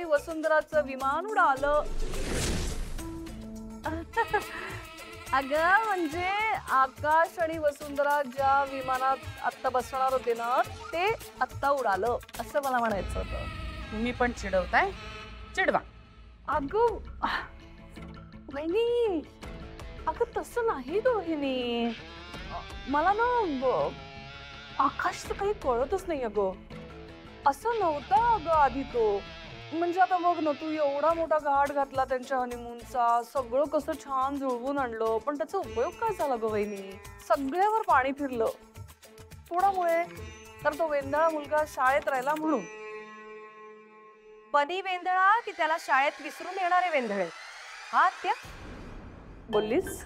वसुंधराचं विमान उडालं. अगं म्हणजे आकाश आणि वसुंधरा ज्या विमानात आत्ता बसणार होते ना ते आत्ता उडालं असं मला म्हणायचं होतं. तुम्ही पण चिडवताय, चिडवा. अगं वहिनी, अगं तसं नाही ग वहिनी. मला ना आकाशचं काही कळतच नाही अगं. असं नव्हतं अगं आधी तो. म्हणजे आता बघ ना, तू एवढा मोठा घाट घातला त्यांच्या हनीमूनचा, सगळं कसं छान जुळवून आणलं, पण त्याचा उपयोग काय झाला ग वहिनी? सगळ्यावर पाणी फिरलं. कोणामुळे? तर तो वेंधळा मुलगा शाळेत राहिला म्हणून. बनी वेंधळा की त्याला शाळेत विसरून येणारे वेंधळे? हा त्या बोललीस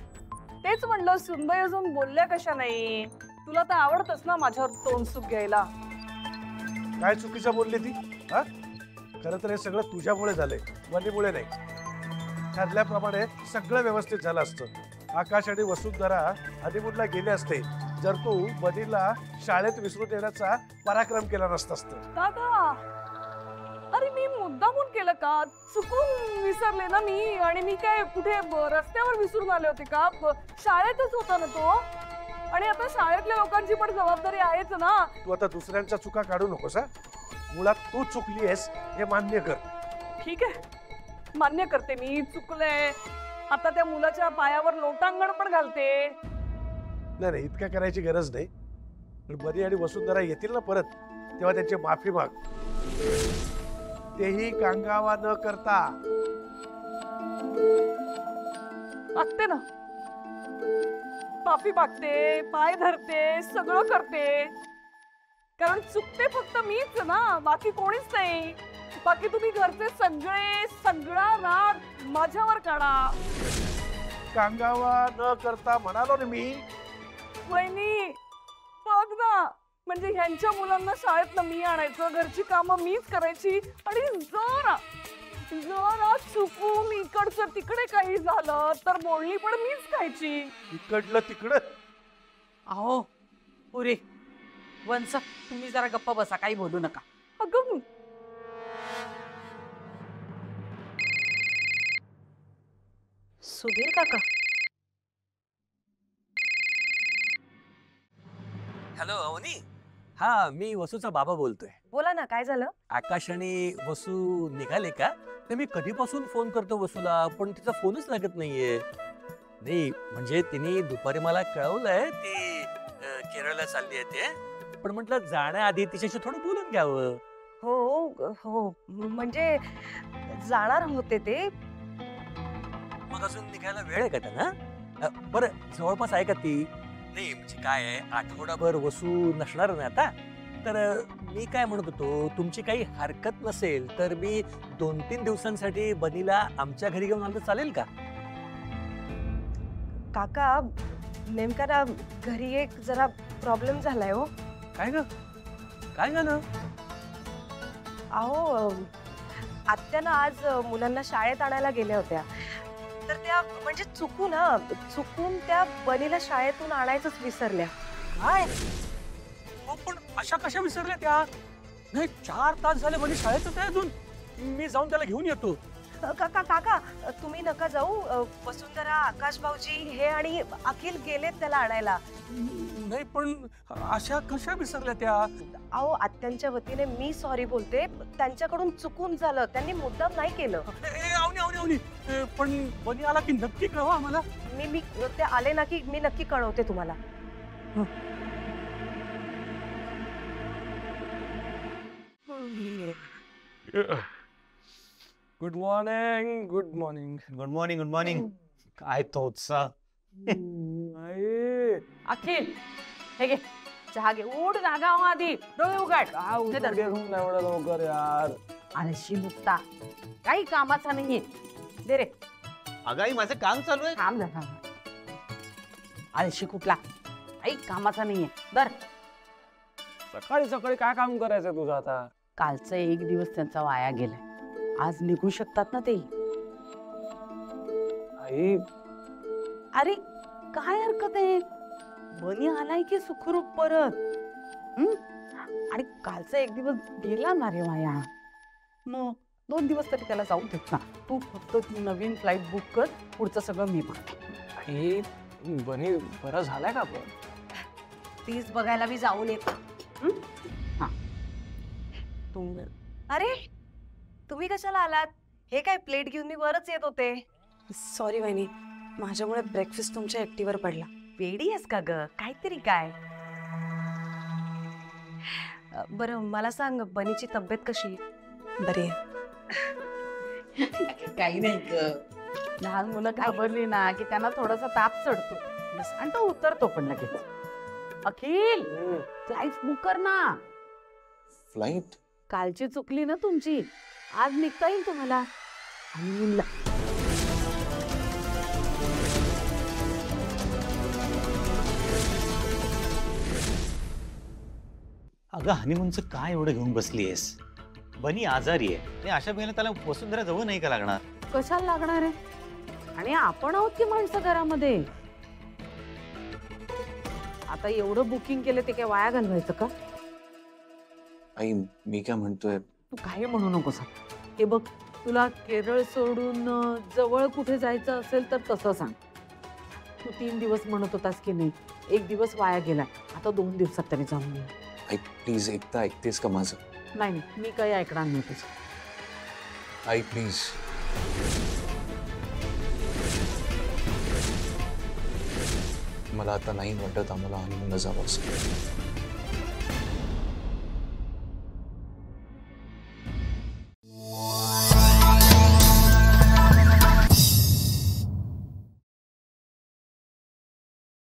तेच म्हणलं. सुनबाई अजून बोलल्या कशा नाही? तुला तर आवडतच ना माझ्यावर तोंड सुख घ्यायला. काय चुकीचं बोलली ती? हा, खरं तर हे सगळं तुझ्यामुळे झालंय, वनीमुळे नाही. ठरल्याप्रमाणे सगळं व्यवस्थित झालं असतं. आकाश आणि वसुंधरा हनीमूनला गेले असते जर तू बनीला शाळेत विसरून येण्याचा पराक्रम केला नसतास तर. दादा, अरे मी मुद्दामून केलं का? चुकून विसरले ना मी. आणि मी काय कुठे रस्त्यावर विसरून आले होते का? शाळेतच होता ना तो. आणि आता शाळेतल्या लोकांची पण जबाबदारी आहेच ना. तू आता दुसऱ्यांच्या चुका काढू नकोस. हा, मुळात तू चुकलीयस हे मान्य कर. ठीक आहे, मान्य करते मी, चुकले. आता त्या मुलाच्या पायावर लोटांगण पण घालते. नाही नाही, इतक्या करायची गरज नाही. पण बनी आणि वसुंधरा येतील ना परत, तेव्हा त्यांची माफी माग. तेही कांगावा न करता. मागते ना, माफी मागते, पाय धरते, सगळं करते. कारण चुकते फक्त मीच ना, बाकी कोणीच नाही. बाकी तुम्ही घरचे सगळा राग माझ्यावर काढा. कांगावा न करता म्हणालो ना मी. वहिनी बघ ना, म्हणजे ह्यांच्या मुलांना शाळेत मी आणायचं, घरची कामं मीच करायची. आणि जरा चुकून इकडचं तिकडे काही झालं तर बोलणी पण मीच खायची. इकडलं तिकडं. अहो पुरे वंस, तुम्ही जरा गप्प बसा, काही बोलू नका. अगं सुधीर काका. हॅलो अवनी. हा, मी वसूचा बाबा बोलतोय. बोला ना, काय झालं? आकाश आणि वसू निघाले का? तर मी कधीपासून फोन करतो वसूला, पण तिचा फोनच लागत नाहीये. नाही म्हणजे तिने दुपारी मला कळवलंय ती केरळला चालली आहे ते. पण म्हटलं जाण्याआधी तिच्याशी थोडं बोलून घ्यावं. हो हो, म्हणजे जाणार होते ते. मग अजून निघायला वेळ आहे का त्यांना? बरं, जवळपास आहे का ती? नाही म्हणजे काय आहे, आठवडाभर वसू नसणार ना आता. तर मी काय म्हणत होतो, तुमची काही हरकत नसेल तर मी 2-3 दिवसांसाठी बनीला आमच्या घरी घेऊन आलं चालेल का? काका, नेमका ना घरी एक जरा प्रॉब्लेम झालाय हो. काय ग, काय झालं? अहो, आत्या ना आज मुलांना शाळेत आणायला गेल्या होत्या. तर त्या म्हणजे चुकून त्या बनीला शाळेतून आणायचंच विसरल्या. काय? पण अशा कशा विसरल्या त्या? नाही, 4 तास झाले बनी शाळेतच आहे अजून. मी जाऊन त्याला घेऊन येतो. काका, तुम्ही नका जाऊ. वसुंधरा, आकाश भाऊजी हे आणि अखिल गेलेत त्याला आणायला. नाही पण अशा कशा विसरल्या त्या? अहो, आत्यांच्या वतीने मी सॉरी बोलते. त्यांच्याकडून चुकून झालं, त्यांनी मुद्दाम नाही केलं. आवनी पण बनी आला की नक्की कळवा आम्हाला. मी ते आले ना की मी नक्की कळवते तुम्हाला. Good morning. Good morning. Good morning. Good morning. काय तो उत्साह. अखिल, हे घे चहा घे. उठ जागा आधी, डोळे उघड. एवढं लवकर यार. आळशी नुसता, काही कामाचा नाहीये. दे रे. अगाई माझं काम चालू आहे. काम झालं. आळशी कुठला, काही कामाचा नाहीये. दर. सकाळी सकाळी काय काम करायचं तुझं आता? कालचा एक दिवस त्यांचा वाया गेलाय. आज निघू शकतात ना ते. आई, अरे काय हरकत आहे, बनी आलाय की सुखरूप परत. आणि कालचा एक दिवस गेला ना रे वाया. मग 2 दिवस तरी त्याला जाऊ देत ना. तू फक्त ती नवीन फ्लाईट बुक कर, पुढचं सगळं मी बघते. आई बनी बरं झालाय का पण? तीच बघायला मी जाऊन येते. अरे तुम्ही कशाला आलात? हे काय प्लेट घेऊन मी वरच येत होते. सॉरी वहिनी, माझ्यामुळे ब्रेकफास्ट तुमच्या एकटीवर पडला. वेडी आहेस का ग? काहीतरी काय. बरं मला सांग, बनीची तब्येत कशी? बरी आहे. काही नाही ग. लहान मुलं घाबरली ना की त्यांना थोडासा ताप चढतो बस, आणि तो उतरतो पण लगेच. अखिल, फ्लाईट बुक कर ना. फ्लाइट? कालची चुकली ना तुमची, आज निघता येईल तुम्हाला. हनीमूनला. अगं हनीमूनचं काय एवढं घेऊन बसलीयस? बनी आजारी आहे. ते अशा वेळेला त्याला वसुंधरा जवळ नाही का लागणार? कशाला लागणार आहे? आणि आपण आहोत की माणसं घरामध्ये. आता एवढं बुकिंग केलं ते काय वाया घालवायचं का? आई मी काय म्हणतोय, तू काही म्हणू नकोस. हे बघ, तुला केरळ सोडून जवळ कुठे जायचं असेल तर तसं सांग. तू 3 दिवस म्हणत होतास की नाही, 1 दिवस वाया गेला. आता 2 दिवसात तरी जाऊन ये. आई प्लीज एकदा ऐकतेस का माझं? नाही, मी काही ऐकणार नाही तुझं. आई प्लीज. मला आता नाही वाटत आम्हाला हनीमूनला जावं असं.